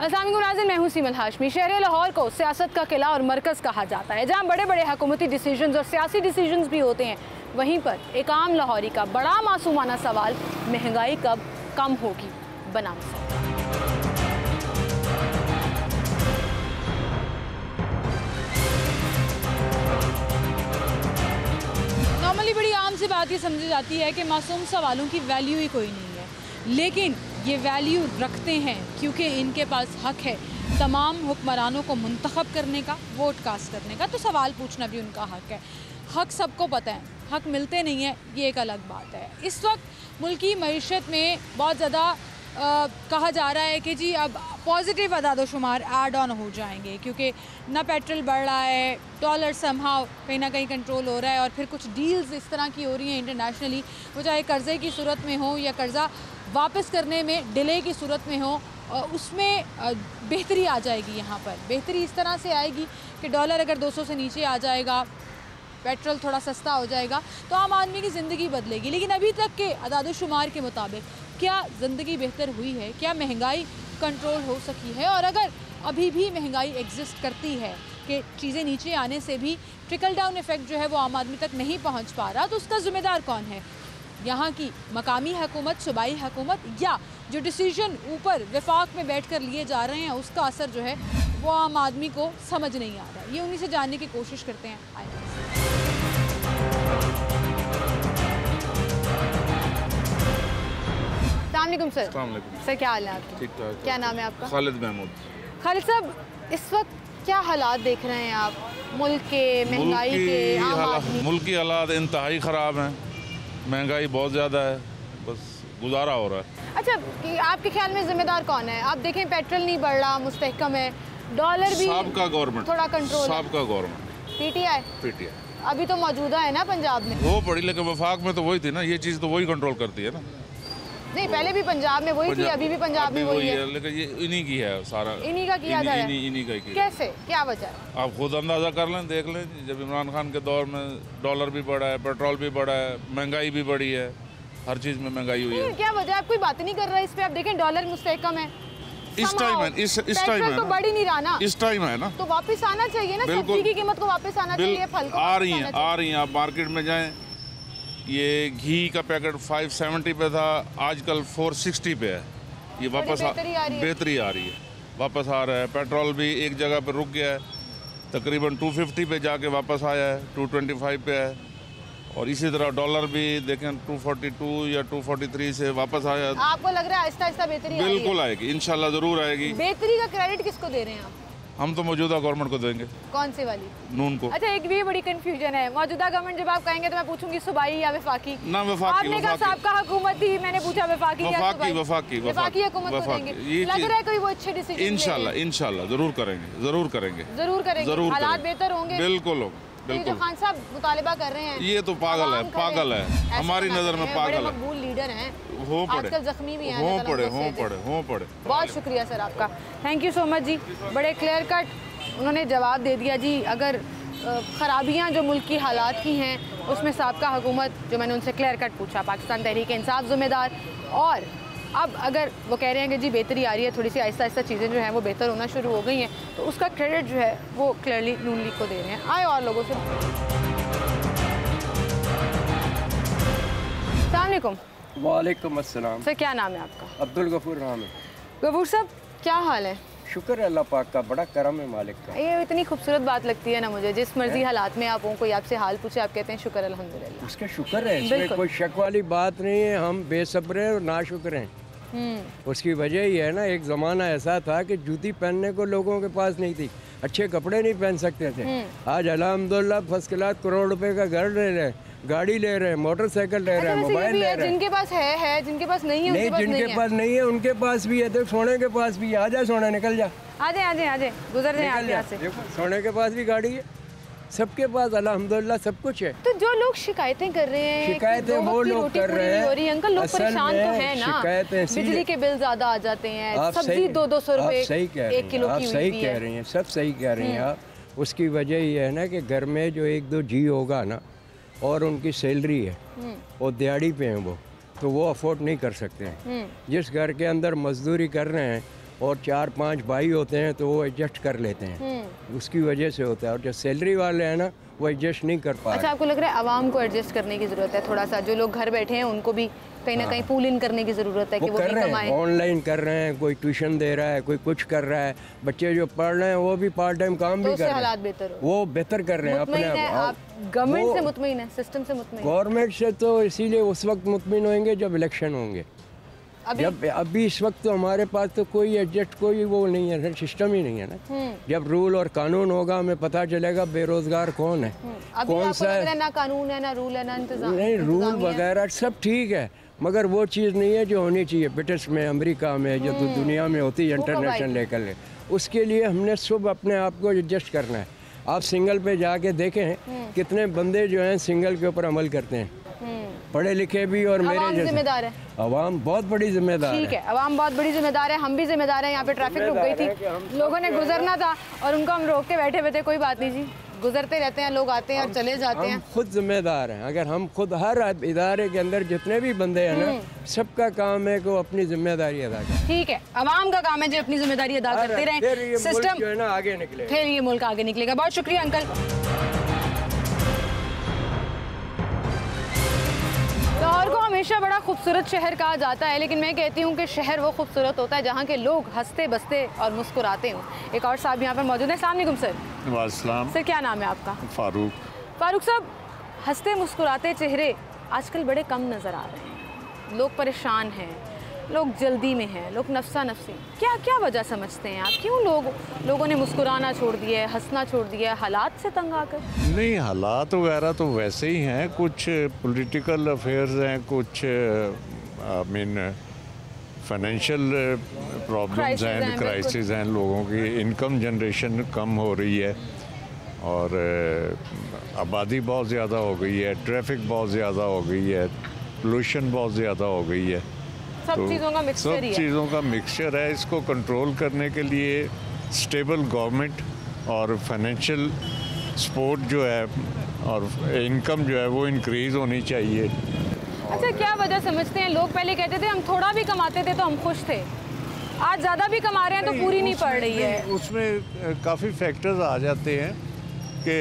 अस्सलाम वालेकुम, मैं हूं सीमल हाशमी। शहर लाहौर को सियासत का किला और मरकज़ कहा जाता है, जहां बड़े बड़े हुकूमती डिसीजंस और सियासी डिसीजंस भी होते हैं। वहीं पर एक आम लाहौरी का बड़ा मासूमाना सवाल, महंगाई कब कम होगी? बनाम नॉर्मली बड़ी आम सी बात ये समझी जाती है कि मासूम सवालों की वैल्यू ही कोई नहीं है, लेकिन ये वैल्यू रखते हैं क्योंकि इनके पास हक है तमाम हुक्मरानों को मुंतखब करने का, वोट कास्ट करने का। तो सवाल पूछना भी उनका हक है। हक सबको पता है, हक मिलते नहीं है, ये एक अलग बात है। इस वक्त मुल्क की मईशत में बहुत ज़्यादा कहा जा रहा है कि जी अब पॉजिटिव अदादोशुमार ऐड ऑन हो जाएंगे क्योंकि ना पेट्रोल बढ़ रहा है, डॉलर समहाउ कहीं ना कहीं कंट्रोल हो रहा है, और फिर कुछ डील्स इस तरह की हो रही हैं इंटरनेशनली, वो चाहे कर्ज़े की सूरत में हो या कर्ज़ा वापस करने में डिले की सूरत में हो, उसमें बेहतरी आ जाएगी। यहाँ पर बेहतरी इस तरह से आएगी कि डॉलर अगर 200 से नीचे आ जाएगा, पेट्रोल थोड़ा सस्ता हो जाएगा, तो आम आदमी की ज़िंदगी बदलेगी। लेकिन अभी तक के अदादोशुमार के मुताबिक क्या ज़िंदगी बेहतर हुई है? क्या महंगाई कंट्रोल हो सकी है? और अगर अभी भी महंगाई एग्जिस्ट करती है कि चीज़ें नीचे आने से भी ट्रिकल डाउन इफ़ेक्ट जो है वो आम आदमी तक नहीं पहुँच पा रहा, तो उसका ज़िम्मेदार कौन है? यहाँ की मकामी हुकूमत, सूबाई हुकूमत, या जो डिसीजन ऊपर वफाक में बैठ कर लिए जा रहे हैं उसका असर जो है वो आम आदमी को समझ नहीं आ रहा? ये उन्हीं से जानने की कोशिश करते हैं। अस्सलाम सर। सर क्या हाल है आपके? ठीक ठाक। क्या नाम है आपका? खालिद महमूद। खालिद साहब, इस वक्त क्या हालात देख रहे हैं आप मुल्क के, महंगाई के, आम आदमी? मुल्क की हालात इंतहाई ख़राब हैं, महंगाई बहुत ज़्यादा है, बस गुजारा हो रहा है। अच्छा, आपके ख्याल में जिम्मेदार कौन है? आप देखें पेट्रोल नहीं बढ़ रहा, मुस्तहकम है, डॉलर भी सबका गवर्नमेंट थोड़ा कंट्रोल, सबका गवर्नमेंट पीटीआई अभी तो मौजूदा है ना पंजाब में। वो पड़ी, लेकिन वफाक में तो वही थी ना, ये चीज़ तो वही कंट्रोल करती है ना। नहीं, पहले भी पंजाब में वही थी, अभी भी पंजाब में वही है, लेकिन ये इन्हीं की है, सारा इन्हीं का किया जा रहा है। इन्हीं का ही। कैसे, क्या वजह है? आप खुद अंदाज़ा कर लें, देख लें, जब इमरान खान के दौर में डॉलर भी बढ़ा है, पेट्रोल भी बढ़ा है, महंगाई भी बढ़ी है, हर चीज़ में महंगाई हुई है। क्या वजह है? आप कोई बात नहीं कर रहा है इस पे। आप देखें डॉलर मुस्तहकम है, इस टाइम है, इस टाइम है, तो बढ़ ही नहीं रहा ना, इस टाइम है ना, तो वापस आना चाहिए ना, सब्जी की कीमत को वापस आना चाहिए, फल को आ रही है। आप मार्केट में जाएं, ये घी का पैकेट 570 पे था, आजकल 460 पे है। ये वापस बेहतरी आ रही है, वापस आ रहा है। पेट्रोल भी एक जगह पर रुक गया है, तकरीबन 250 पे जाके वापस आया है, 225 पे है। और इसी तरह डॉलर भी देखें 242 या 243 से वापस आया। आपको लग रहा है आहिस्ता आहिस्ता बेहतरी बिल्कुल आएगी, इंशाल्लाह ज़रूर आएगी। बेहतरी का क्रेडिट किसको दे रहे हैं आप? हम तो मौजूदा गवर्नमेंट को देंगे। कौन सी वाली? नून को। अच्छा, एक भी बड़ी कंफ्यूजन है, मौजूदा गवर्नमेंट जब आप कहेंगे तो मैं पूछूंगी सूबाई या वफाकी? ना वफाकी। आपने कहा साहब का हुकूमत थी, मैंने पूछा वफाकी या सूबाई? वफाकी हुकूमत को देंगे। लग रहा है कोई वो अच्छे डिसीजन इंशाल्लाह ज़रूर करेंगे। हालात बेहतर होंगे, बिल्कुल। जो खान साहब मुतालिबा कर रहे हैं, ये तो पागल है, हमारी नज़र में पागल है। मकबूल लीडर हैं, आजकल जख्मी भी हैं, हो पड़े। बहुत शुक्रिया सर आपका, थैंक यू सो मच जी। बड़े क्लियर कट उन्होंने जवाब दे दिया जी। अगर ख़राबियाँ जो मुल्क की हालात की हैं उसमें साबका हुकूमत, जो मैंने उनसे क्लियर कट पूछा, पाकिस्तान तहरीक इंसाफ ज़िम्मेदार, और अब अगर वो कह रहे हैं कि जी बेहतरी आ रही है, थोड़ी सी आहिस्ता आहिस्ता चीज़ें जो हैं वो बेहतर होना शुरू हो गई हैं, तो उसका क्रेडिट जो है वो क्लियरली नून लीग को दे रहे हैं। आए और लोगों से। अस्सलाम वालेकुम अस्सलाम। सर क्या नाम है आपका? अब्दुल गफूर नाम है। गफूर साहब, क्या हाल है? शुक्र है अल्लाह पाक का, बड़ा करम है मालिक का। ये इतनी खूबसूरत बात लगती है ना मुझे, जिस मर्जी हालात में आप हो, कोई आपसे हाल पूछे आप कहते हैं शुक्र अल्हम्दुलिल्लाह। उसका शुक्र है, इसमें कोई शक वाली बात नहीं है। हम बेसब्र हैं और नाशुक्र हैं। उसकी वजह ही है ना, एक ज़माना ऐसा था कि जूती पहनने को लोगों के पास नहीं थी, अच्छे कपड़े नहीं पहन सकते थे। आज अल्हम्दुलिल्लाह फर्स्ट क्लास करोड़ रुपए का घर ले रहे हैं, गाड़ी ले रहे हैं, मोटरसाइकिल ले रहे हैं, मोबाइल ले रहे हैं। जिनके पास है, जिनके पास नहीं है, जिनके पास नहीं है उनके पास भी है। तो सोने के पास भी है, आ जा सोने, निकल जा, आ जाए गुजर जाए आप यहाँ से। सोने के पास भी गाड़ी है, सबके पास अल्हम्दुलिल्लाह सब कुछ है। तो जो लोग शिकायतें कर रहे हैं, शिकायतें वो लोग कर रहे हैं, अंकल लोग परेशान तो हैं ना, बिजली के बिल ज्यादा आ जाते हैं, सब्जी 200-200 रुपए 1 किलो की, सही कह रही हैं, सब सही कह रही हैं आप। उसकी वजह ये है ना कि घर में जो 1-2 जी होगा ना, और उनकी सैलरी है और दिहाड़ी पे हैं वो, तो वो अफोर्ड नहीं कर सकते हैं। जिस घर के अंदर मजदूरी कर रहे हैं और 4-5 भाई होते हैं तो वो एडजस्ट कर लेते हैं, उसकी वजह से होता है। और जो सैलरी वाले हैं ना वो एडजस्ट नहीं कर पा रहे। अच्छा, आपको लग रहा है आवाम को एडजस्ट करने की ज़रूरत है थोड़ा सा, जो लोग घर बैठे हैं उनको भी कहीं ना कहीं पूल इन करने की ज़रूरत है कि वो कर रहे हैं, ऑनलाइन कर रहे हैं, कोई ट्यूशन दे रहा है, कोई कुछ कर रहा है, बच्चे जो पढ़ रहे हैं वो भी पार्ट टाइम काम भी कर रहे हैं, हालात बेहतर हो, वो बेहतर कर रहे हैं अपने आप। गवर्नमेंट से मुतमईन है, सिस्टम से मुतमईन? गवर्नमेंट से तो इसीलिए उस वक्त मुतमईन होंगे जब इलेक्शन होंगे। जब अभी इस वक्त तो हमारे पास तो कोई एडजस्ट कोई वो नहीं है, सिस्टम ही नहीं है ना। जब रूल और कानून होगा हमें पता चलेगा बेरोजगार कौन है, कौन सा है। ना कानून है, ना रूल है, ना इंतजाम। नहीं, रूल वगैरह सब ठीक है, मगर वो चीज़ नहीं है जो होनी चाहिए ब्रिटिश में, अमेरिका में, जो तो दुनिया में होती है इंटरनेशनल लेवल। उसके लिए हमने सब अपने आप को एडजस्ट करना है। आप सिंगल पे जाके देखें कितने बंदे जो हैं सिंगल के ऊपर अमल करते हैं, पढ़े लिखे भी और मेरे जैसे। जिम्मेदार है अवाम, बहुत बड़ी जिम्मेदार है। ठीक है, अवाम बहुत बड़ी जिम्मेदार है, हम भी जिम्मेदार हैं। यहाँ पे ट्रैफिक रुक गई थी, लोगों ने गुजरना था और उनको हम रोक के बैठे हुए थे। कोई बात नहीं जी, गुजरते रहते हैं लोग, आते हैं और चले जाते हैं। खुद जिम्मेदार हैं। अगर हम खुद हर इदारे के अंदर जितने भी बंदे हैं ना, सबका काम है कि वो अपनी जिम्मेदारी अदा करें। ठीक है, अवाम का काम है जो अपनी जिम्मेदारी अदा करते रहें, सिस्टम जो है ना आगे निकलेगा, फिर ये मुल्क आगे निकलेगा। बहुत शुक्रिया अंकल। लाहौर को हमेशा बड़ा खूबसूरत शहर कहा जाता है, लेकिन मैं कहती हूँ कि शहर वो खूबसूरत होता है जहाँ के लोग हंसते बसते और मुस्कुराते हों। एक और साहब यहाँ पर मौजूद हैं। अस्सलाम वालेकुम सर। वालेकुम सर, क्या नाम है आपका? फारूक। फारूक साहब, हंसते मुस्कुराते चेहरे आजकल बड़े कम नज़र आ रहे हैं, लोग परेशान हैं, लोग जल्दी में हैं, लोग नफ्सा नफ्सी। क्या क्या वजह समझते हैं आप, क्यों लोगों ने मुस्कुराना छोड़ दिया है, हंसना छोड़ दिया है, हालात से तंग आकर? नहीं, हालात वगैरह तो वैसे ही हैं, कुछ पॉलिटिकल अफेयर्स हैं, कुछ आई मीन फाइनेंशियल प्रॉब्लम्स हैं, क्राइसिस हैं, लोगों की इनकम जनरेशन कम हो रही है और आबादी बहुत ज़्यादा हो गई है, ट्रैफिक बहुत ज़्यादा हो गई है, पोल्यूशन बहुत ज़्यादा हो गई है। सब चीज़ों का मिक्सचर ही है। सब चीज़ों का मिक्सचर है। इसको कंट्रोल करने के लिए स्टेबल गवर्नमेंट और फाइनेंशियल सपोर्ट जो है और इनकम जो है वो इंक्रीज़ होनी चाहिए। अच्छा, क्या वजह समझते हैं? लोग पहले कहते थे हम थोड़ा भी कमाते थे तो हम खुश थे, आज ज़्यादा भी कमा रहे हैं तो पूरी नहीं पड़ रही है। उसमें काफ़ी फैक्टर्स आ जाते हैं कि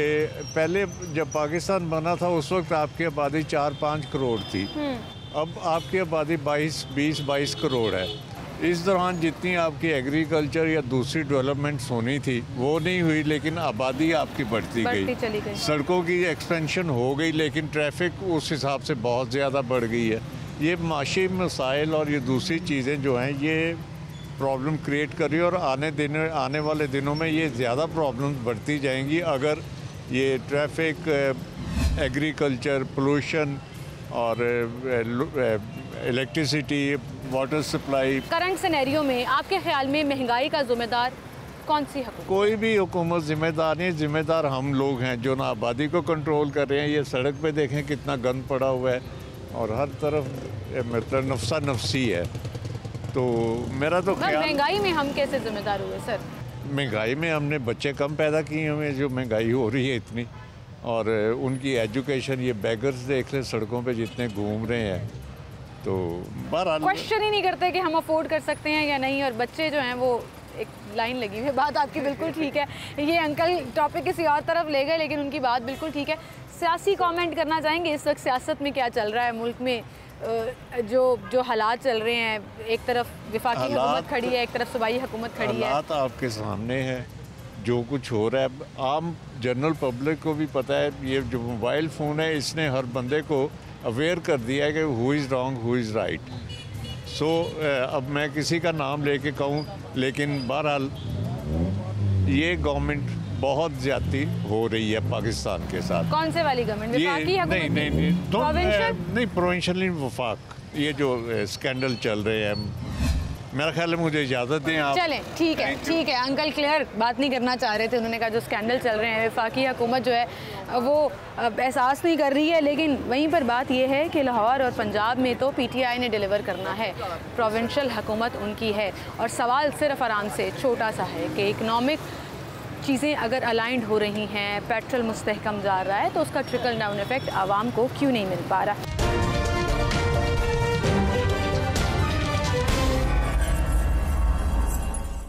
पहले जब पाकिस्तान बना था उस वक्त आपकी आबादी 4-5 करोड़ थी, अब आपकी आबादी 20-22 करोड़ है। इस दौरान जितनी आपकी एग्रीकल्चर या दूसरी डेवलपमेंट्स होनी थी वो नहीं हुई, लेकिन आबादी आपकी बढ़ती गई, सड़कों की एक्सपेंशन हो गई, लेकिन ट्रैफिक उस हिसाब से बहुत ज़्यादा बढ़ गई है। ये माशी मसाइल और ये दूसरी चीज़ें जो हैं ये प्रॉब्लम क्रिएट कर रही है और आने वाले दिनों में ये ज़्यादा प्रॉब्लम बढ़ती जाएंगी अगर ये ट्रैफिक, एग्रीकल्चर, पोल्यूशन और electricity, water supply. Current scenario में आपके ख्याल में महंगाई का जिम्मेदार कौन सी हुकूमत? कोई भी हुकूमत जिम्मेदार नहीं, जिम्मेदार हम लोग हैं जो ना आबादी को कंट्रोल कर रहे हैं। ये सड़क पे देखें कितना गंद पड़ा हुआ है और हर तरफ मतलब नफ्सा नफसी है। तो मेरा तो ख्याल, महंगाई में हम कैसे जिम्मेदार हुए सर? महंगाई में हमने बच्चे कम पैदा किए हुए, जो महंगाई हो रही है इतनी, और उनकी एजुकेशन, ये बेगर्स देख लें सड़कों पे जितने घूम रहे हैं, तो बहरहाल क्वेश्चन ही नहीं करते कि हम अफोर्ड कर सकते हैं या नहीं, और बच्चे जो हैं वो एक लाइन लगी हुई है। बात आपकी बिल्कुल ठीक है। ये अंकल टॉपिक किसी और तरफ ले गए, लेकिन उनकी बात बिल्कुल ठीक है। सियासी कमेंट करना चाहेंगे, इस वक्त सियासत में क्या चल रहा है मुल्क में? जो हालात चल रहे हैं, एक तरफ विफाकी हुकूमत खड़ी है, एक तरफ सूबाई हुकूमत खड़ी है। हालात आपके सामने है, जो कुछ हो रहा है आम जनरल पब्लिक को भी पता है। ये जो मोबाइल फ़ोन है इसने हर बंदे को अवेयर कर दिया है कि who is wrong, who is right. So अब मैं किसी का नाम लेके कहूँ, लेकिन बहरहाल ये गवर्नमेंट बहुत ज़्यादती हो रही है पाकिस्तान के साथ। कौन से वाली गवर्नमेंट? नहीं, प्रोविंशियल वफाक, ये जो स्कैंडल चल रहे हैं, मेरा ख्याल है मुझे इजाज़त दें आप। चलें, ठीक है। अंकल क्लियर बात नहीं करना चाह रहे थे, उन्होंने कहा जो स्कैंडल चल रहे हैं, वफाकी हुकूमत जो है वो एहसास नहीं कर रही है। लेकिन वहीं पर बात ये है कि लाहौर और पंजाब में तो PTI ने डिलीवर करना है, प्रोविंशियल हुकूमत उनकी है, और सवाल सिर्फ आराम से छोटा सा है कि इकनॉमिक चीज़ें अगर अलाइंड हो रही हैं, पेट्रोल मुस्तहकम जा रहा है, तो उसका ट्रिकल डाउन इफेक्ट आवाम को क्यों नहीं मिल पा रहा?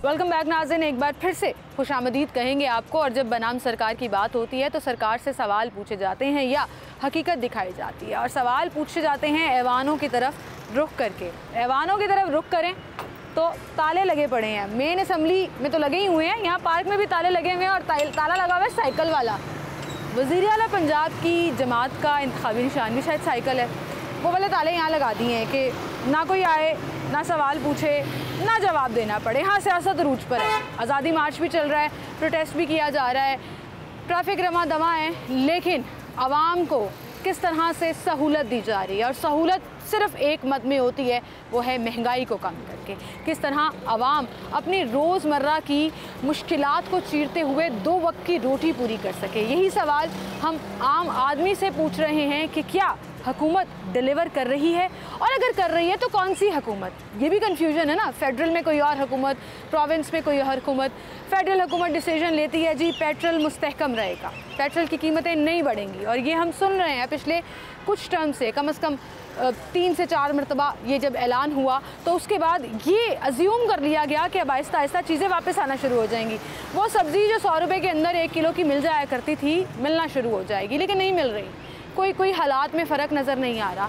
वेलकम बैक नाज़रीन, एक बार फिर से खुशामदीद कहेंगे आपको। और जब बनाम सरकार की बात होती है तो सरकार से सवाल पूछे जाते हैं या हकीकत दिखाई जाती है, और सवाल पूछे जाते हैं ऐवानों की तरफ रुख करके। ऐवानों की तरफ रुख करें तो ताले लगे पड़े हैं। मेन असम्बली में तो लगे ही हुए हैं, यहाँ पार्क में भी ताले लगे हुए हैं, और ताला लगा हुआ है साइकिल वाला। वज़ीर आला पंजाब की जमात का इंतखाबी निशान भी शायद साइकिल है। वो वाले ताले यहाँ लगा दिए हैं कि ना कोई आए, ना सवाल पूछे, ना जवाब देना पड़े। हाँ, सियासत अरूज पर है, आज़ादी मार्च भी चल रहा है, प्रोटेस्ट भी किया जा रहा है, ट्रैफिक रमा दमा है, लेकिन आवाम को किस तरह से सहूलत दी जा रही है, और सहूलत सिर्फ एक मत में होती है, वो है महंगाई को कम करके। किस तरह आवाम अपनी रोज़मर्रा की मुश्किलात को चीरते हुए 2 वक्त की रोटी पूरी कर सके। यही सवाल हम आम आदमी से पूछ रहे हैं कि क्या हुकूमत डिलीवर कर रही है, और अगर कर रही है तो कौन सी हुकूमत। ये भी कंफ्यूजन है ना, फेडरल में कोई और हुकूमत, प्रोविंस में कोई और हुकूमत। फेडरल हुकूमत डिसीजन लेती है जी पेट्रोल मुस्तहकम रहेगा, पेट्रोल की कीमतें नहीं बढ़ेंगी, और ये हम सुन रहे हैं पिछले कुछ टर्म से, कम से कम 3 से 4 मरतबा ये जब ऐलान हुआ तो उसके बाद ये अज्यूम कर लिया गया कि अब आहिस्ता आहिस्ता चीज़ें वापस आना शुरू हो जाएंगी। वो सब्ज़ी जो 100 रुपये के अंदर 1 किलो की मिल जाया करती थी, मिलना शुरू हो जाएगी, लेकिन नहीं मिल रही। कोई हालात में फ़र्क नज़र नहीं आ रहा।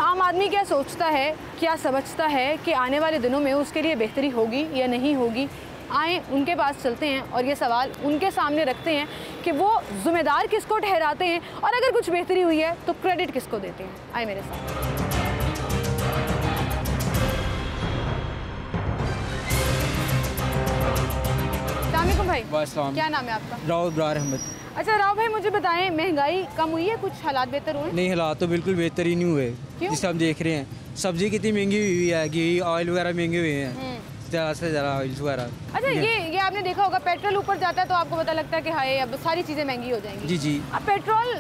आम आदमी क्या सोचता है, क्या समझता है कि आने वाले दिनों में उसके लिए बेहतरी होगी या नहीं होगी। आए उनके पास चलते हैं और ये सवाल उनके सामने रखते हैं कि वो ज़िम्मेदार किसको ठहराते हैं, और अगर कुछ बेहतरी हुई है तो क्रेडिट किसको देते हैं। आए मेरे साथ। अस्सलाम भाई। क्या नाम है आपका? राव इब्रार अहमद। अच्छा राव भाई, मुझे बताएं, महंगाई कम हुई है, कुछ हालात बेहतर हुए? नहीं, हालात तो बिल्कुल बेहतर ही नहीं हुए। जिससे हम देख रहे हैं सब्जी कितनी महंगी हुई है, घी ऑयल वगैरह महंगे हुए हैं, ज़्यादा से ज़्यादा ऑयल वगैरह। अच्छा, ये आपने देखा होगा, पेट्रोल ऊपर जाता है तो आपको पता लगता है कि हाय अब सारी चीज़ें महंगी हो जाएंगी। जी जी। अब पेट्रोल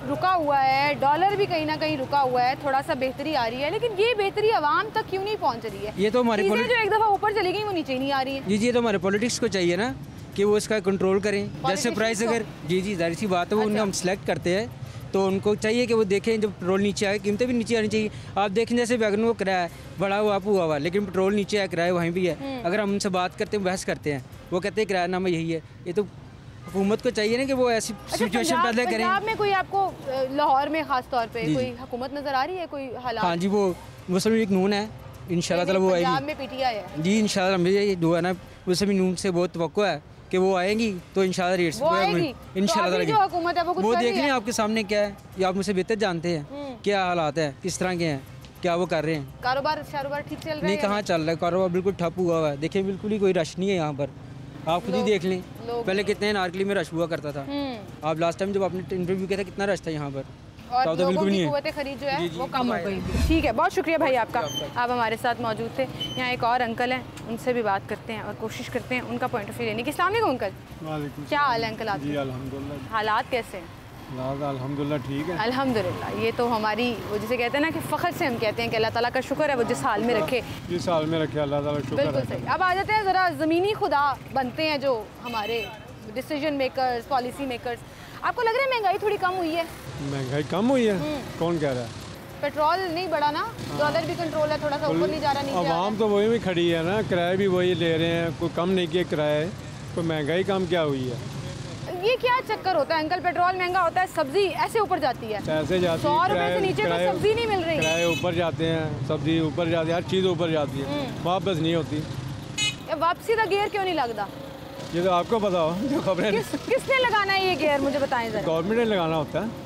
रुका हुआ है, डॉलर भी कहीं ना कहीं रुका हुआ है, थोड़ा सा बेहतरी आ रही है, लेकिन ये बेहतरी आवाम तक क्यों नहीं पहुँच रही है? ये तो हमारे जो एक दफ़ा ऊपर चली गई वो नीचे ही नहीं आ रही है। जी जी, ये तो हमारे पॉलिटिक्स को चाहिए ना कि वो इसका कंट्रोल करें। जैसे प्राइस अगर जी जाहिर सी बात है, वो उन्हें हम सेलेक्ट करते हैं तो उनको चाहिए कि वो देखें जब पेट्रोल नीचे आए कीमतें भी नीचे आनी चाहिए। आप देखें जैसे वैगन को किराया बड़ा हुआ हुआ, लेकिन पेट्रोल नीचे आया, किराया वहीं भी है। अगर हम उनसे बात करते हैं, बहस करते हैं, वो कहते हैं किराया नामा यही है। ये तो हुकूमत को चाहिए ना कि वो ऐसी सिचुएशन पैदा करें। पंजाब में कोई आपको, लाहौर में खास तौर पे कोई हुकूमत नजर आ रही है, कोई हालात? हाँ जी, वो मुस्लिम लीग नून है, इंशाल्लाह ताला वो आएगी। पंजाब में पीटीआई है जी, इंशाल्लाह मेरी जो है ना मुस्लिम नून से बहुत तवक्को है कि वो आएंगी तो इंशाल्लाह रेट्स इंशाल्लाह जो हुकूमत है वो देख लें आपके सामने क्या है, ये आप मुझसे बेहतर जानते हैं क्या हालात है, किस तरह के हैं, क्या वो कर रहे हैं। कारोबार ठीक चल रहा है? नहीं, कहाँ चल रहा है कारोबार, बिल्कुल ठप हुआ हुआ है। देखिए बिल्कुल ही कोई रश नहीं है यहाँ पर, आप खुद ही देख लें। पहले कितने नारकली में रश हुआ करता था, आप लास्ट टाइम जब आपने इंटरव्यू किया था कितना रश था यहाँ पर, और लोगों की कुव्वत खरीद जो है वो कम हो गई। ठीक है, बहुत शुक्रिया भाई आपका, आप हमारे साथ मौजूद थे। यहाँ एक और अंकल हैं, उनसे भी बात करते हैं और कोशिश करते हैं उनका पॉइंट ऑफ व्यू लेने की। अस्सलाम वालेकुम अंकल। क्या हाल है अंकल आपके? अल्हम्दुलिल्लाह। हालात कैसे हैं? अल्हम्दुलिल्लाह ठीक है। अल्हम्दुलिल्लाह। ये तो हमारी वो जिसे कहते हैं ना कि फ़ख्र से हम कहते हैं कि अल्लाह ताला का शुक्र है वो जिस हाल में रखे, जिस हाल में रखे अल्लाह ताला शुक्र है। बिल्कुल सही। अब आ जाते हैं ज़रा ज़मीनी खुदा बनते हैं जो हमारे डिसीजन मेकर्स, पॉलिसी मेकर्स। आपको लग रहा है महंगाई थोड़ी कम हुई है? महंगाई कम हुई है? कौन कह रहा है? पेट्रोल नहीं बढ़ा ना, डॉलर भी कंट्रोल है, थोड़ा सा ऊपर नहीं जा रहा, नीचे आवाम तो वही में खड़ी है ना, किराए भी वही ले रहे हैं, कोई कम नहीं किए किराए, तो महंगाई कम क्या हुई है? ये क्या चक्कर होता है अंकल? पेट्रोल महंगा होता है, सब्जी ऐसे ऊपर जाती है, ऐसे जाती है, 100 रुपए से नीचे तो सब्जी नहीं मिल रही, किराए ऊपर जाते हैं, सब्जी ऊपर जाती है, हर चीज़ ऊपर जाती है, वापस नहीं होती। वापसी का गियर क्यों नहीं लगता? ये तो आपको पता हो, जो खबरें किसने लगाना है ये गियर, मुझे बताएं जरा। गवर्नमेंट ने लगाना होता है,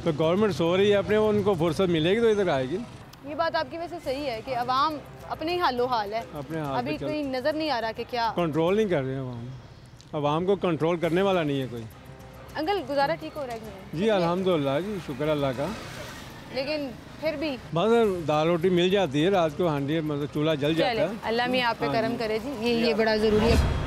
तो गवर्नमेंट सो रही है अपने, उनको फुर्सत मिलेगी तो इधर आएगी। ये बात आपकी वैसे सही है कि अवाम अपने ही हालो हाल है, अपने हाल अभी कोई नज़र नहीं आ रहा कि क्या कंट्रोल नहीं कर रहे हैं अवाम को कंट्रोल करने वाला नहीं है कोई। अंकल गुजारा ठीक हो रहा है? जी अल्हम्दुलिल्लाह जी, शुक्र अल्लाह का। लेकिन फिर भी बस दाल रोटी मिल जाती है रात को, हांडी मतलब चूल्हा जल जाता है। अल्लाह मियां आप पे करम करे जी, ये बड़ा ज़रूरी है।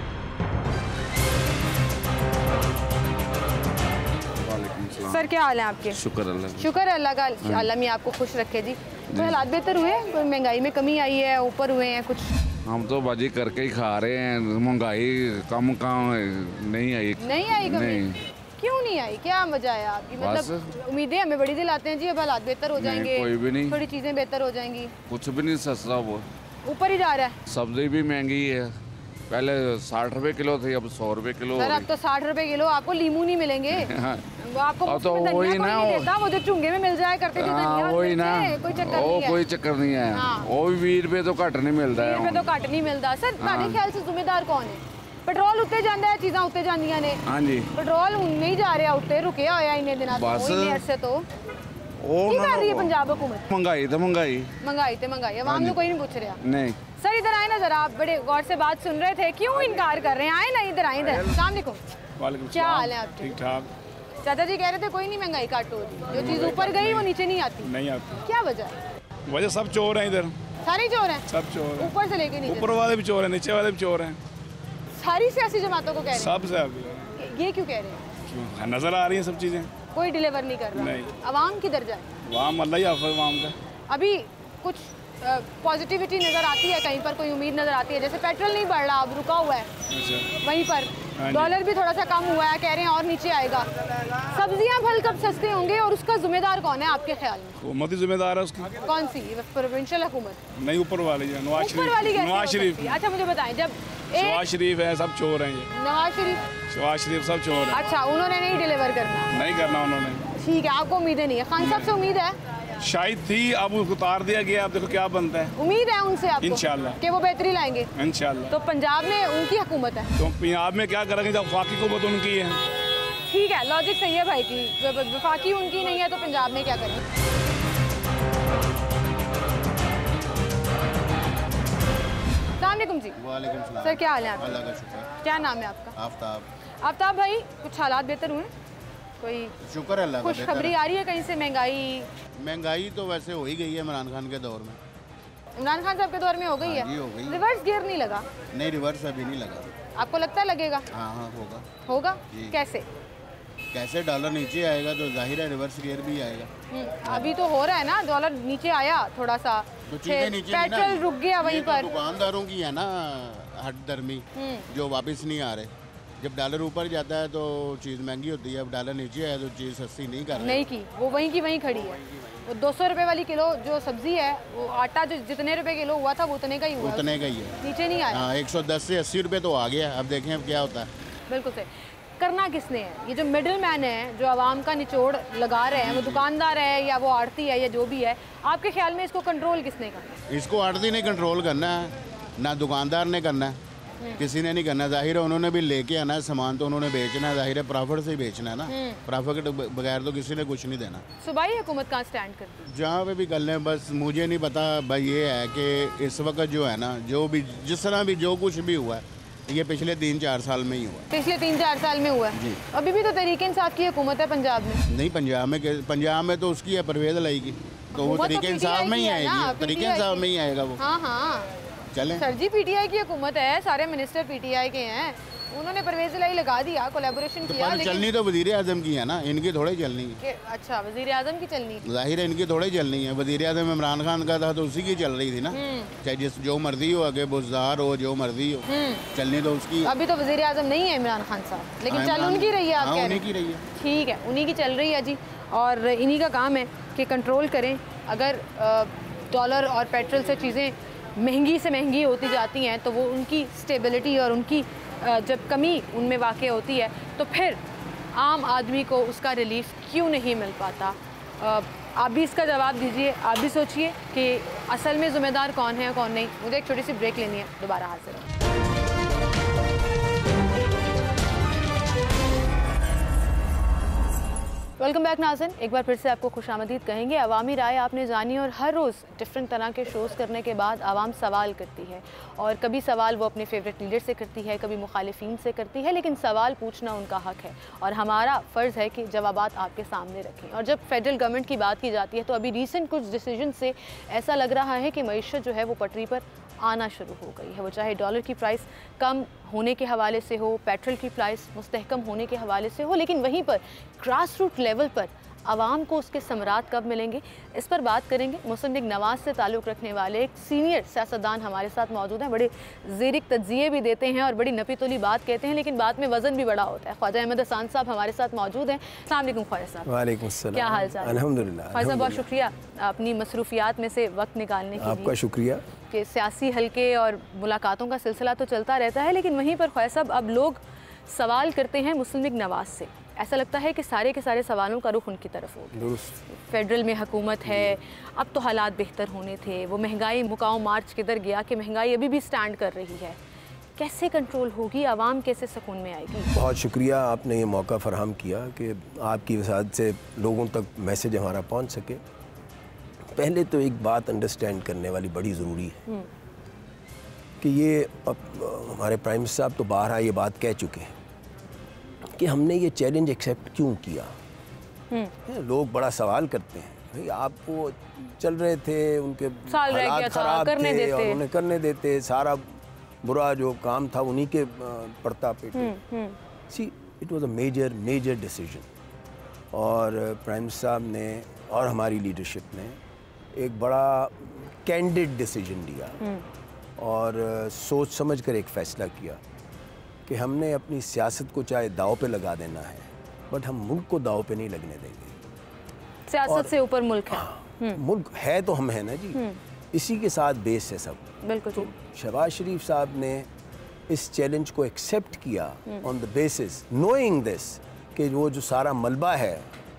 सर क्या हाल है आपके? शुक्र अल्लाह, शुक्र अल्लाह का, अल्लाह मियां आपको खुश रखे जी। तो हालात बेहतर हुए, कोई महंगाई में कमी आई है, ऊपर हुए हैं कुछ? हम तो बाजी करके ही खा रहे हैं, महंगाई कम नहीं आई। नहीं आई कमी? क्यों नहीं आई, क्या वजह है आपकी? मतलब उम्मीदें हमें बड़ी दिलाते हैं जी अब हालात बेहतर हो जाएंगे, कोई भी नहीं, थोड़ी चीज़ें बेहतर हो जाएंगी, कुछ भी नहीं, सस्ता वो ऊपर ही जा रहा है। सब्जी भी महंगी है, पहले 60 रुपए किलो थी, अब 100 रुपए किलो। सर अब तो 60 रुपए किलो, आपको लीमू नहीं मिलेंगे। हाँ। वो आपको तो वही ना, नहीं देता, वो जो चुंगे में मिल जाए करते थे धनिया, वही ना, कोई चक्कर नहीं है। कोई चक्कर नहीं है। वो भी 20 रुपए तो घट नहीं मिलता है। 20 रुपए तो घट नहीं मिलता। सर ਤੁਹਾਡੇ ख्याल से जिम्मेदार कौन है? पेट्रोल उत्ते जाता है, चीज़ां उत्ते जांदियां ने। हाँ जी, पेट्रोल नहीं जा रहा उत्ते, रुके होया इन्ने दिनों तो, इन्ने अरसे तो। की कर रही है पंजाब हुकूमत? महंगाई तो महंगाई, महंगाई तो महंगाई, आवाम को कोई नहीं पूछ रहा। नहीं सर इधर आए ना जरा, आप बड़े गौर से बात सुन रहे थे, क्यों इनकार कर रहे हैं? आए ना इधर, आए इधर। अस्सलाम वालेकुम। क्या हाल है आपके? ठीक ठाक। चाचा जी कह रहे थे कोई नहीं महंगाई काट हो रही, जो चीज़ ऊपर गई वो नीचे नहीं आती। नहीं आती। क्या वजह? वजह सब चोर हैं इधर, सारे चोर हैं, सब चोर हैं। ऊपर से लेके नीचे, ऊपर वाले भी चोर हैं, नीचे वाले भी चोर हैं। सारी सियासी जमातों को कह रहे सब से हैं। ये क्यों कह रहे हैं? नजर आ रही हैं सब चीजें। कोई डिलीवर नहीं कर रहा। नहीं। अवाम किधर जाए? वहाँ अल्लाह ही हाफ़िज़ वाम का। अभी कुछ पॉजिटिविटी नज़र आती है कहीं पर, कोई उम्मीद नज़र आती है? जैसे पेट्रोल नहीं बढ़ रहा, अब रुका हुआ है अच्छा। वहीं पर, डॉलर भी थोड़ा सा कम हुआ है, कह रहे हैं और नीचे आएगा। सब्जियां फल कब सस्ते होंगे और उसका जिम्मेदार कौन है आपके ख्याल में? हुकूमत ही जिम्मेदार है उसकी। कौन सी? प्रोविंशियल हुकूमत? नहीं, ऊपर वाली है, नवाज ऊपर वाली शरीफ। कैसे हो नवाज शरीफ। सकती है? अच्छा मुझे बताएं, जब नवाज शरीफ है, सब चोर हैं ये। नवाज शरीफ, नवाज शरीफ सब चोर हैं। अच्छा उन्होंने नहीं डिलीवर करना? नहीं करना उन्होंने। ठीक है, आपको उम्मीदें नहीं है? खान साहब से उम्मीद है? शायद थी, अब उसको उतार दिया गया, अब देखो क्या बनता है। उम्मीद है उनसे आपको इंशाल्लाह कि वो बेहतरी लाएंगे? इंशाल्लाह। तो पंजाब में उनकी हुकूमत है, तो पंजाब में क्या करेंगे जब वफाकी हुकूमत उनकी है? ठीक है, लॉजिक सही है भाई की, वफाकी उनकी नहीं है तो पंजाब में क्या करें? अस्सलाम जी। वालेकुम सलाम। सर क्या हाल है आपका? अल्लाह का शुक्र। क्या नाम है आपका? आफ्ताब। आफ्ताब भाई, कुछ हालात बेहतर हुए? कोई शुक्र है अल्लाह का। खुशखबरी आ रही है कहीं से? महंगाई तो वैसे हो ही गई है इमरान खान के दौर में। इमरान खान साहब के दौर में हो गई हाँ जी, हो है? गई। रिवर्स गियर नहीं लगा? नहीं, रिवर्स अभी नहीं लगा। आपको लगता है लगेगा? हाँ हाँ होगा। होगा? जी। कैसे? कैसे? डॉलर नीचे आएगा तो जाहिर है रिवर्स गियर भी आएगा। अभी तो हो रहा है ना, डॉलर नीचे आया थोड़ा सा, तो चीजें नीचे नहीं ना, पेट्रोल रुक गया वहीं ये तो पर। दुकानदारों की है ना हट दरमी, जो वापस नहीं आ रहे। जब डॉलर ऊपर जाता है तो चीज़ महंगी होती है, अब डॉलर नीचे आया तो चीज़ सस्ती नहीं कर रही। नहीं की, वो वहीं की वहीं खड़ी है। वो 200 रुपए वाली किलो जो सब्जी है, वो आटा जो जितने रुपए किलो हुआ था वो उतने का ही हुआ, उतने का ही है, नीचे नहीं आया। हाँ 110 से 80 रुपये तो आ गया। अब देखें अब क्या होता है। बिल्कुल सही। करना किसने है? ये जो मिडिल मैन है, जो आवाम का निचोड़ लगा रहे हैं, वो दुकानदार है या वो आड़ती है या जो भी है, आपके ख्याल में इसको कंट्रोल किसने करना? इसको आड़ती ने कंट्रोल करना है, ना दुकानदार ने करना है, किसी ने नहीं करना। जाहिर है उन्होंने भी लेके आना है सामान, तो उन्होंने बेचना है, जाहिर है प्रॉफिट से ही बेचना है ना। प्रॉफिट के बगैर तो किसी ने कुछ नहीं देना। सूबाई हुकूमत कहाँ स्टैंड करती है? जहाँ पे भी कर लें, बस मुझे नहीं पता भाई। ये है कि इस वक्त जो है ना, जो भी जिस तरह भी जो कुछ भी हुआ है, ये पिछले 3-4 साल में ही हुआ। पिछले 3-4 साल में हुआ है जी। अभी भी तो तहरीक इंसाफ की हुकूमत है पंजाब में। नहीं, पंजाब में तो उसकी है परवेज लाएगी, तो वो तहरीक इंसाफ में ही आएगी, तहरीक इंसाफ में ही आएगा वो। हाँ हाँ चलें। सर जी, पीटीआई की हुकूमत है, सारे मिनिस्टर पीटीआई के हैं, उन्होंने परवेज लाई लगा दिया, कोलैबोरेशन किया, पर चलनी तो वज़ीर आज़म की है ना, इनकी थोड़ी चलनी है। अच्छा, वज़ीर आज़म की चलनी? जाहिर है इनकी थोड़ी चलनी है। वज़ीर आज़म इमरान खान का था तो उसी की चल रही थी ना, चाहे जिस जो मर्जी हो, आगे बुज़दार हो, जो मर्जी हो, चलनी तो उसकी। अभी तो वज़ीर आज़म नहीं है इमरान खान साहब, लेकिन चल उनकी रही है, आप कह रहे हैं? ठीक है, उन्हीं की चल रही है जी, और इन्हीं का काम है कि कंट्रोल करें। अगर डॉलर और पेट्रोल से चीज़ें महंगी से महंगी होती जाती हैं तो वो उनकी स्टेबिलिटी और उनकी जब कमी उनमें वाक़ होती है तो फिर आम आदमी को उसका रिलीफ क्यों नहीं मिल पाता? आप भी इसका जवाब दीजिए, आप भी सोचिए कि असल में ज़िम्मेदार कौन है और कौन नहीं। मुझे एक छोटी सी ब्रेक लेनी है, दोबारा हाजिर हूँ। वेलकम बैक नाज़रीन, एक बार फिर से आपको खुशामदीद कहेंगे। अवामी राय आपने जानी, और हर रोज़ डिफरेंट तरह के शोज़ करने के बाद आवाम सवाल करती है, और कभी सवाल वो अपने फेवरेट लीडर से करती है, कभी मुखालिफिन से करती है, लेकिन सवाल पूछना उनका हक है और हमारा फ़र्ज़ है कि जवाबात आपके सामने रखें। और जब फेडरल गवर्नमेंट की बात की जाती है तो अभी रिसेंट कुछ डिसीजन से ऐसा लग रहा है कि मईशत जो है वो पटरी पर आना शुरू हो गई है। वो चाहे डॉलर की प्राइस कम होने के हवाले से हो, पेट्रोल की प्राइस मुस्तहकम होने के हवाले से हो, लेकिन वहीं पर ग्रास रूट लेवल पर आवाम को उसके समरात कब मिलेंगे, इस पर बात करेंगे। मुस्लिम लीग नवाज से ताल्लुक़ रखने वाले एक सीनियर सियासतदान हमारे साथ मौजूद हैं, बड़े ज़ीरिक तज्ज़िये भी देते हैं और बड़ी नपी तुली बात कहते हैं, लेकिन बात में वज़न भी बड़ा होता है। ख्वाजा अहमद हसन साहब हमारे साथ मौजूद हैं। अस्सलाम वालेकुम ख्वाजा साहब। वालेकुम सलाम। क्या हाल चाल? अल्हम्दुलिल्लाह। ख्वाजा बहुत शुक्रिया अपनी मसरूफियात में से वक्त निकालने के लिए। आपका शुक्रिया। कि सियासी हलके और मुलाकातों का सिलसिला तो चलता रहता है, लेकिन वहीं पर ख्वाजा साहब अब लोग सवाल करते हैं मुस्लिम लीग नवाज से। ऐसा लगता है कि सारे के सारे सवालों का रुख उनकी तरफ हो गया। फेडरल में हुकूमत है, अब तो हालात बेहतर होने थे, वो महंगाई मुकाम मार्च किधर गया कि महंगाई अभी भी स्टैंड कर रही है, कैसे कंट्रोल होगी, आवाम कैसे सुकून में आएगी? बहुत शुक्रिया, आपने ये मौका फराहम किया कि आपकी वसात से लोगों तक मैसेज हमारा पहुंच सके। पहले तो एक बात अंडरस्टैंड करने वाली बड़ी ज़रूरी है कि ये अब हमारे प्राइम मिनिस्टर साहब तो बारहा ये बात कह चुके हैं कि हमने ये चैलेंज एक्सेप्ट क्यों किया। लोग बड़ा सवाल करते हैं, भाई आपको चल रहे थे, उनके हालात ख़राब थे और उन्हें करने देते, सारा बुरा जो काम था उन्हीं के पड़ता पेटे। See it was a major decision और प्राइम मिनिस्टर साहब ने और हमारी लीडरशिप ने एक बड़ा कैंडिड डिसीजन लिया और सोच समझ कर एक फ़ैसला किया कि हमने अपनी सियासत को चाहे दाव पे लगा देना है, बट हम मुल्क को दाव पे नहीं लगने देंगे। सियासत से ऊपर मुल्क है। मुल्क है तो हम हैं ना जी, इसी के साथ बेस है सब। बिल्कुल। तो शहबाज शरीफ साहब ने इस चैलेंज को एक्सेप्ट किया on the basis knowing this कि वो जो सारा मलबा है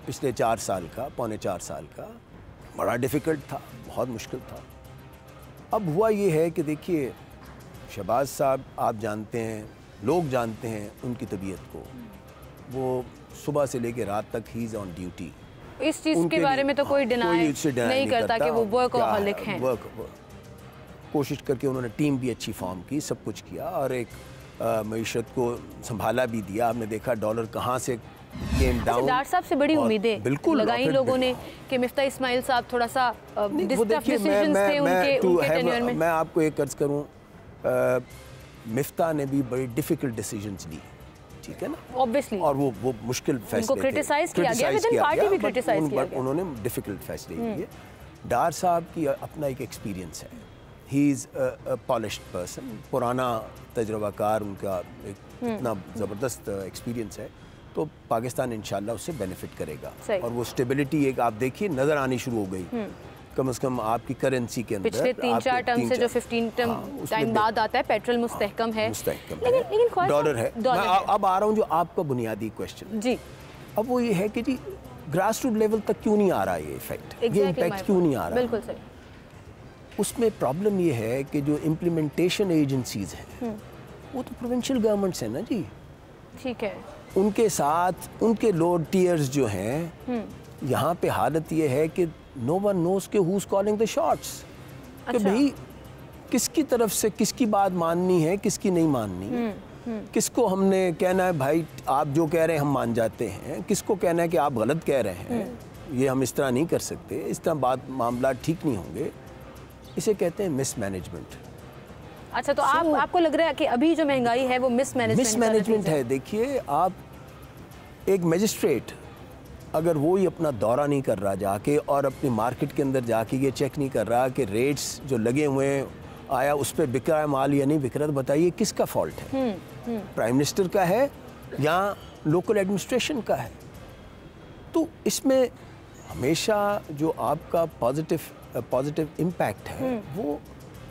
पिछले 4 साल का, पौने 4 साल का, बड़ा डिफ़िकल्ट था, बहुत मुश्किल था। अब हुआ ये है कि देखिए शहबाज साहब, आप जानते हैं, लोग जानते हैं उनकी तबीयत को, वो सुबह से लेकर रात तक ही इज़ ऑन ड्यूटी। इस चीज़ के बारे में तो कोई डिनाई नहीं करता कि वो वर्कहॉलिक हैं। कोशिश करके उन्होंने टीम भी अच्छी फॉर्म की, सब कुछ किया और एक मईशत को संभाला भी दिया। आपने देखा डॉलर कहाँ से केम डाउन। डॉक्टर साहब से बड़ी उम्मीदें बिल्कुल लगाई लोगों ने कि मिफ्ता इस्माइल साहब थोड़ा सा डिसीजंस थे उनके टेन्योर में। मैं आपको एक अर्ज करूँ, मिफ्ता ने भी बड़ी डिफ़िकल्ट डिसीजंस ली, ठीक है ना, ऑब्वियसली, और वो मुश्किल फैसले थे, क्रिटिसाइज किया गया, विद पार्टी भी क्रिटिसाइज किया गया, उन्होंने डिफ़िकल्ट फैसले लिए। डार साहब की अपना एक एक्सपीरियंस है, he is a polished person, पुराना तजर्बाकार, उनका एक इतना ज़बरदस्त एक्सपीरियंस है, तो पाकिस्तान इंशाल्लाह उससे बेनिफिट करेगा। और वो स्टेबिलिटी एक आप देखिए नज़र आनी शुरू हो गई, कम से कम आपकी करेंसी के अंदर। पिछले 3-4 टर्म से जो 15 टाइम बाद आता है, पेट्रोल मुस्तहकम है, लेकिन डॉलर है। मैं अब आ रहा हूँ जो आपका बुनियादी क्वेश्चन जी, अब वो ये है कि जी ग्रास रूट लेवल तक क्यों नहीं आ रहा है ये इफेक्ट, ये इम्पैक्ट क्यों नहीं आ रहा? बिल्कुल सही। उसमें प्रॉब्लम ये है कि जो इम्प्लीमेंटेशन एजेंसीज हैं वो तो प्रोविंशियल गवर्नमेंट्स हैं ना जी, ठीक है, उनके साथ उनके लोअर टीयर्स जो हैं, यहाँ पे हालत ये है कि नो वन नोज के who is calling the shots, कि भाई किसकी तरफ से किसकी बात माननी है, किसकी नहीं माननी, किसको हमने कहना है भाई आप जो कह रहे हैं हम मान जाते हैं, किसको कहना है कि आप गलत कह रहे हैं, ये हम इस तरह नहीं कर सकते, इस तरह बात मामला ठीक नहीं होंगे। इसे कहते हैं मिसमैनेजमेंट। अच्छा, तो आपको लग रहा है कि अभी जो महंगाई है वो मिसमैनेजमेंट है? देखिए, आप एक मजिस्ट्रेट अगर वो ही अपना दौरा नहीं कर रहा जाके और अपनी मार्केट के अंदर जाके ये चेक नहीं कर रहा कि रेट्स जो लगे हुए हैं आया उस पर बिक रहा है माल या नहीं बिक रहा, तो बताइए किसका फॉल्ट है? प्राइम मिनिस्टर का है या लोकल एडमिनिस्ट्रेशन का है? तो इसमें हमेशा जो आपका पॉजिटिव इम्पैक्ट है वो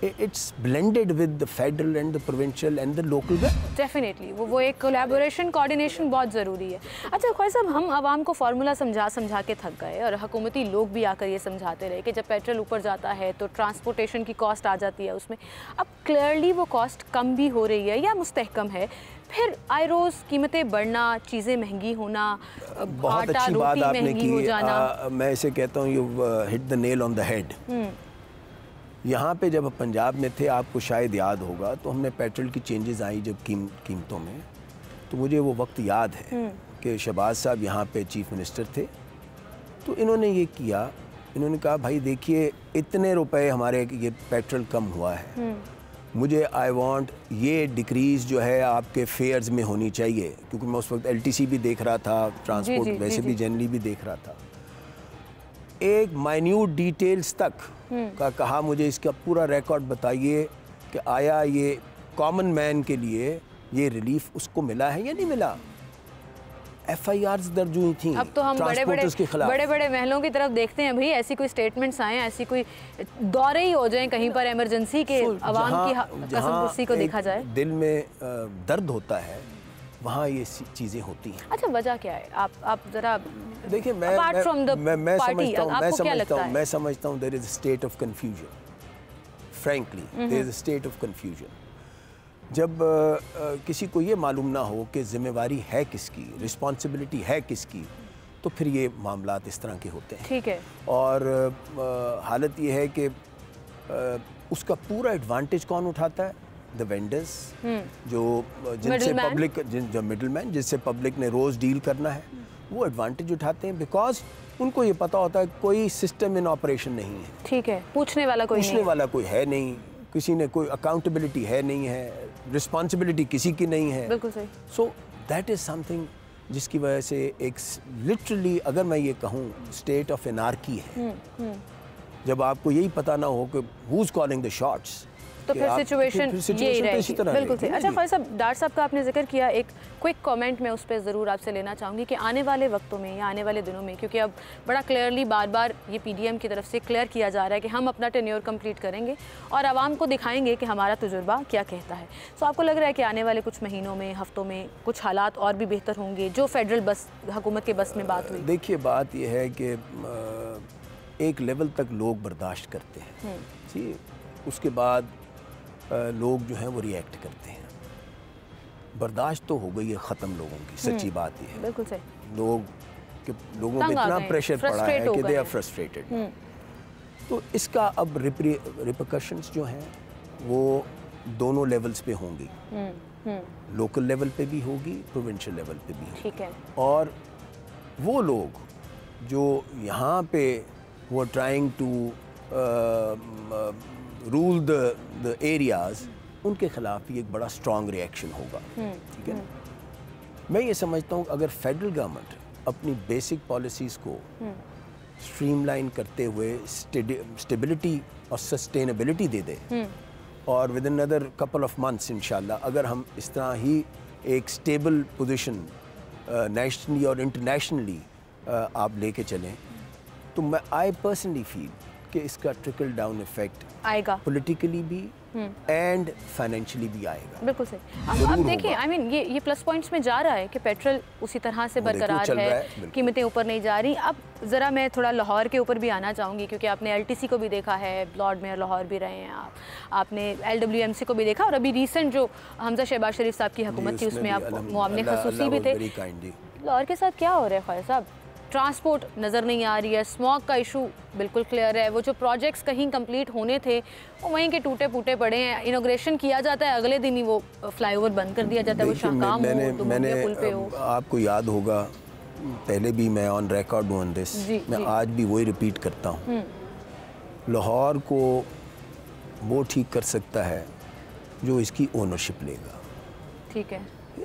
it's blended with the federal and the provincial and the local. Definitely वो एक कोलैबोरेशन, कोऑर्डिनेशन बहुत ज़रूरी है। अच्छा ख्वाजा साहब, हम आवाम को फार्मूला समझा के थक गए और हुकूमती लोग भी आकर ये समझाते रहे कि जब पेट्रोल ऊपर जाता है तो ट्रांसपोर्टेशन की कॉस्ट आ जाती है उसमें। अब क्लियरली वो कॉस्ट कम भी हो रही है या मुस्तहकम है, फिर आए रोज़ कीमतें बढ़ना, चीज़ें महंगी होना, बहुत अच्छी बात आपने की। मैं इसे कहता हूँ you hit the nail on the head. यहाँ पे जब पंजाब में थे, आपको शायद याद होगा, तो हमने पेट्रोल की चेंजेस आई जब कीमतों में, तो मुझे वो वक्त याद है कि शहबाज साहब यहाँ पे चीफ मिनिस्टर थे, तो इन्होंने ये किया, इन्होंने कहा भाई देखिए इतने रुपए हमारे ये पेट्रोल कम हुआ है, मुझे आई वांट ये डिक्रीज़ जो है आपके फेयर्स में होनी चाहिए, क्योंकि मैं उस वक्त LTC भी देख रहा था, ट्रांसपोर्ट वैसे भी जनरली भी देख रहा था, एक माइन्यूट डिटेल्स तक का कहा, मुझे इसका पूरा रिकॉर्ड बताइए कि आया ये कॉमन मैन के लिए ये रिलीफ उसको मिला है या नहीं मिला। FIRs दर्ज हुई थी अब तो हम बड़े बड़े महलों की तरफ देखते हैं भाई, ऐसी कोई स्टेटमेंट्स आए, ऐसी कोई दौरे ही हो जाएं कहीं पर इमरजेंसी के, अवाम की कसम को देखा जाए। दिल में दर्द होता है, वहाँ ये चीज़ें होती हैं। अच्छा, वजह क्या है? आप जरा देखिए, मैं समझता हूँ there is a state of confusion, frankly there is a state of confusion. जब किसी को ये मालूम ना हो कि जिम्मेवारी है किसकी, रिस्पॉन्सिबिलिटी है किसकी, तो फिर ये मामलात इस तरह के होते हैं। ठीक है। और हालत ये है कि उसका पूरा एडवांटेज कौन उठाता है? द वेंडर्स, जो जिनसे पब्लिक, जो मिडलमैन जिससे पब्लिक ने रोज़ डील करना है, वो एडवांटेज उठाते हैं बिकॉज उनको ये पता होता है कोई सिस्टम इन ऑपरेशन नहीं है। ठीक है, पूछने वाला कोई है नहीं, किसी ने कोई अकाउंटेबिलिटी है नहीं है, रिस्पॉन्सिबिलिटी किसी की नहीं है। बिल्कुल सही। सो दैट इज़ समथिंग जिसकी वजह से एक लिटरली, अगर मैं ये कहूँ, स्टेट ऑफ एनार्की है। जब आपको यही पता ना हो कि who is calling the shots, तो फिर सिचुएशन यही रहेगी। बिल्कुल सही। अच्छा ख्वाजा साहब, डार साहब का आपने जिक्र किया, एक क्विक कमेंट मैं उस पर ज़रूर आपसे लेना चाहूँगी कि आने वाले वक्तों में या आने वाले दिनों में, क्योंकि अब बड़ा क्लियरली बार बार ये PDM की तरफ से क्लियर किया जा रहा है कि हम अपना टेन्योर कंप्लीट करेंगे और आवाम को दिखाएंगे कि हमारा तजुर्बा क्या कहता है। तो आपको लग रहा है कि आने वाले कुछ महीनों में, हफ्तों में कुछ हालात और भी बेहतर होंगे? जो फेडरल बस हुकूमत के बस में बात हुई, देखिए बात यह है कि एक लेवल तक लोग बर्दाश्त करते हैं जी, उसके बाद लोग जो हैं वो रिएक्ट करते हैं। बर्दाश्त तो हो गई है ख़त्म लोगों की, सच्ची बात ये है। बिल्कुल सही। लोगों में इतना प्रेशर पड़ा है कि दे आर फ्रस्ट्रेटेड। तो इसका अब रिपरकशंस जो हैं वो दोनों लेवल्स पे होंगी, लोकल लेवल पे भी होगी, प्रोविंशियल लेवल पे भी होगी। ठीक है। और वो लोग जो यहाँ पे वो trying to rule the areas, उनके खिलाफ भी एक बड़ा स्ट्रॉन्ग रिएक्शन होगा। ठीक है ना? मैं ये समझता हूँ अगर फेडरल गवर्नमेंट अपनी बेसिक पॉलिसीज़ को स्ट्रीमलाइन करते हुए स्टेबिलिटी और सस्टेनेबिलिटी दे दे, और with in other couple of months इंशाल्लाह अगर हम इस तरह ही एक स्टेबल पोजीशन नेशनली और इंटरनेशनली आप लेके चलें, तो मैं आई पर्सनली फील कि इसका ट्रिकल डाउन इफेक्ट आएगा, पॉलिटिकली भी एंड फाइनेंशियली भी आएगा। बिल्कुल सही। अब देखिए, आई मीन ये प्लस पॉइंट्स में जा रहा है कि पेट्रोल उसी तरह से बरकरार है, कीमतें ऊपर नहीं जा रही। अब ज़रा मैं थोड़ा लाहौर के ऊपर भी आना चाहूँगी, क्योंकि आपने LTC को भी देखा है, लॉर्ड मेयर लाहौर भी रहे हैं आपने LWMC को भी देखा, और अभी रिसेंट जो हमजा शहबाज शरीफ साहब की हुकूमत थी उसमें आप मुआवने खसूसी भी थे। लाहौर के साथ क्या हो रहा है ख्वाजा साहब? ट्रांसपोर्ट नज़र नहीं आ रही है, स्मॉग का इशू बिल्कुल क्लियर है, वो जो प्रोजेक्ट्स कहीं कंप्लीट होने थे वो वहीं के टूटे फूटे पड़े हैं। इनॉग्रेशन किया जाता है, अगले दिन ही वो फ्लाईओवर बंद कर दिया जाता है, वो शाहकाम हो, दुबई पुल पे हो। आपको याद होगा, पहले भी मैं ऑन रिकॉर्ड हूँ ऑन दिस, मैं आज भी वही रिपीट करता हूँ, लाहौर को वो ठीक कर सकता है जो इसकी ओनरशिप लेगा। ठीक है,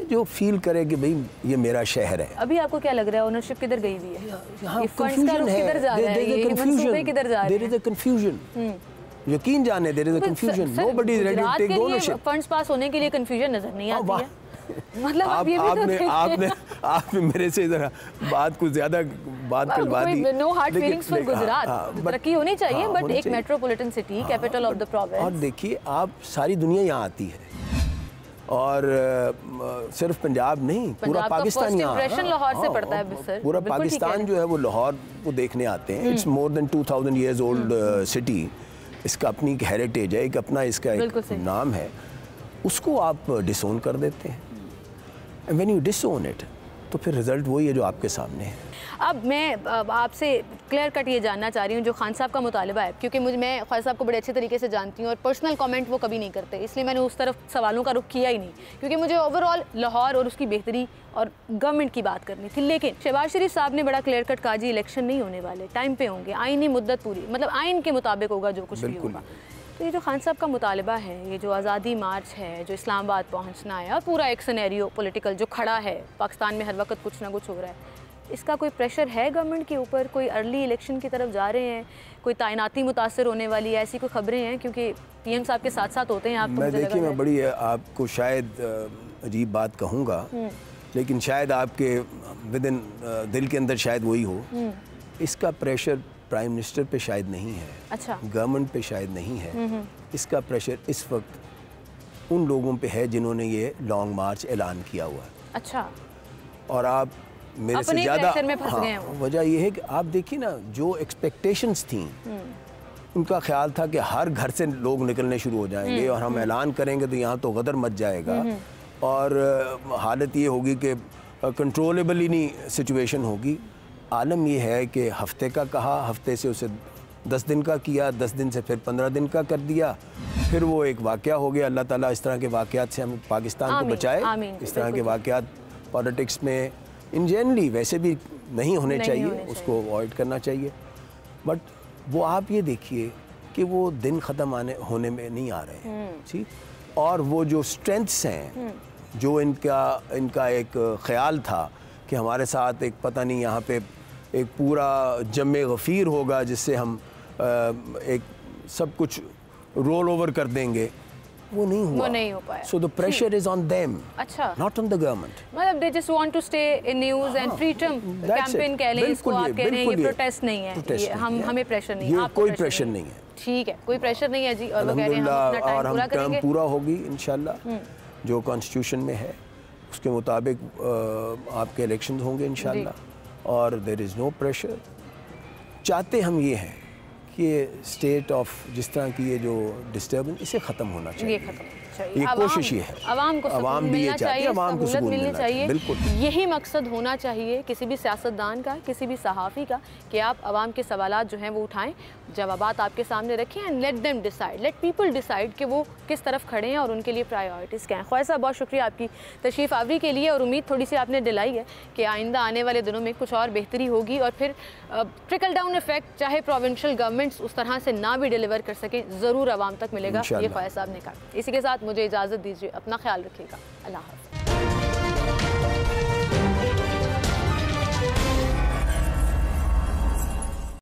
जो फील करे कि भाई ये मेरा शहर है। अभी आपको क्या लग रहा है, ओनरशिप किधर गई हुई है? ये फंड्स का रुख किधर जा रहा है? ये मंसूबे किधर जा रहे हैं? देयर इज अ कंफ्यूजन, यकीन जाने, there is a confusion, nobody is ready to take ownership. Funds पास होने के लिए कंफ्यूजन नजर नहीं आती है। मतलब आपने मेरे से जरा बात कुछ ज्यादा बात करवा दी। No hard feelings for Gujarat, तरक्की होनी चाहिए, बट एक metropolitan city, capital of the province. और देखिए, आप सारी दुनिया यहाँ आती है, और सिर्फ पंजाब नहीं, पूरा पाकिस्तान यहाँ, लाहौर से पड़ता है सर। पूरा पाकिस्तान जो है वो लाहौर को देखने आते हैं। It's more than 2000 years old city, इसका अपनी एक हेरिटेज है, एक अपना इसका एक नाम है, उसको आप डिसोन कर देते हैं। एंड व्हेन यू डिसोन इट, तो फिर रिजल्ट वही है जो आपके सामने है। अब मैं आपसे क्लियर कट ये जानना चाह रही हूँ, जो खान साहब का मुतालिबा है, क्योंकि मैं ख्वाजा साहब को बड़े अच्छे तरीके से जानती हूँ और पर्सनल कमेंट वो कभी नहीं करते, इसलिए मैंने उस तरफ सवालों का रुख किया ही नहीं, क्योंकि मुझे ओवरऑल लाहौर और उसकी बेहतरी और गवर्नमेंट की बात करनी थी। लेकिन शहबाज शरीफ साहब ने बड़ा क्लियर कट कहा, जी इलेक्शन नहीं होने वाले, टाइम पे होंगे, आईनी मुद्दत पूरी, मतलब आइन के मुताबिक होगा जो कुछ भी होगा। तो ये जो खान साहब का मुतालिबा है, ये जो आज़ादी मार्च है, जो इस्लामाबाद पहुँचना है, और पूरा एक सिनेरियो पॉलिटिकल जो खड़ा है, पाकिस्तान में हर वक्त कुछ ना कुछ हो रहा है, इसका कोई प्रेशर है गवर्नमेंट के ऊपर? कोई अर्ली इलेक्शन की तरफ जा रहे हैं, कोई तैनाती मुतासर होने वाली है, ऐसी कोई खबरें हैं? क्योंकि पीएम साहब के साथ साथ होते हैं आप। मैं देखिए, मैं बड़ी आपको शायद अजीब बात कहूँगा, लेकिन शायद आपके विदिन दिल के अंदर शायद वही हो, इसका प्रेशर प्राइम मिनिस्टर पे शायद नहीं है, अच्छा, गवर्नमेंट पे शायद नहीं है। इसका प्रेशर इस वक्त उन लोगों पे है जिन्होंने ये लॉन्ग मार्च ऐलान किया हुआ है। अच्छा, और आप मेरे से ज़्यादा, हाँ, वजह यह है कि आप देखिए ना, जो एक्सपेक्टेशंस थी उनका ख्याल था कि हर घर से लोग निकलने शुरू हो जाएंगे और हम ऐलान करेंगे तो यहाँ तो गदर मच जाएगा और हालत ये होगी कि कंट्रोलेबल ही नहीं सिचुएशन होगी। आलम ये है कि हफ्ते का कहा, हफ्ते से उसे 10 दिन का किया, 10 दिन से फिर 15 दिन का कर दिया, फिर वो एक वाक़या हो गया। अल्लाह ताला इस तरह के वाक़यात से हम पाकिस्तान को बचाए। इस तरह के वाक़यात पॉलिटिक्स में इन जनरली वैसे भी नहीं होने चाहिए, उसको अवॉइड करना चाहिए। बट वो आप ये देखिए कि वो दिन ख़त्म होने में नहीं आ रहे हैं, ठीक। और वो जो स्ट्रेंथ्स हैं, जो इनका एक ख्याल था कि हमारे साथ एक पता नहीं यहाँ पे एक पूरा जम्मे गफ़ीर होगा जिससे हम एक सब कुछ रोल ओवर कर देंगे, वो नहीं हुआ, वो नहीं हो पाया। So the pressure is on them, अच्छा, not on the government. मतलब they just want to stay in news and freedom campaign कह लें इसको, आप कह रहे हैं ये प्रोटेस्ट नहीं है, ये हमें प्रेशर नहीं है, कोई प्रेशर नहीं है, ठीक है, कोई प्रेशर नहीं है जी। और वो कह रहे हैं हम अपना टाइम पूरा करेंगे, पूरा होगी इंशाल्लाह, जो कॉन्स्टिट्यूशन में है उसके मुताबिक आपके इलेक्शन होंगे इंशाल्लाह। और देयर इज़ नो प्रेशर। चाहते हम ये हैं कि स्टेट ऑफ जिस तरह की ये जो डिस्टर्बेंस, इसे ख़त्म होना चाहिए, ये कोशिश ये है। आवाम को आवाम भी ये चाहती है, आवाम को सुकून मिलना चाहिए, बिल्कुल यही मकसद होना चाहिए किसी भी सियासतदान का, किसी भी सहाफ़ी का, कि आप आवाम के सवालात जो हैं वो उठाएं, जवाबात आपके सामने रखें and let them decide, let people decide कि वो किस तरफ खड़े हैं और उनके लिए प्रायोरिटीज़ क्या हैं। ख्वाजा साहब, बहुत शुक्रिया आपकी तशरीफ़ आवरी के लिए, और उम्मीद थोड़ी सी आपने दिलाई है कि आइंदा आने वाले दिनों में कुछ और बेहतरी होगी और फिर ट्रिकल डाउन इफेक्ट, चाहे प्रोविंशियल गवर्नमेंट्स उस तरह से ना भी डिलीवर कर सकें, ज़रूर आवाम तक मिलेगा, ये ख्वाजा साहब ने कहा। इसी के साथ मुझे इजाज़त दीजिए, अपना ख्याल रखिएगा, अल्लाह हाफ़िज़।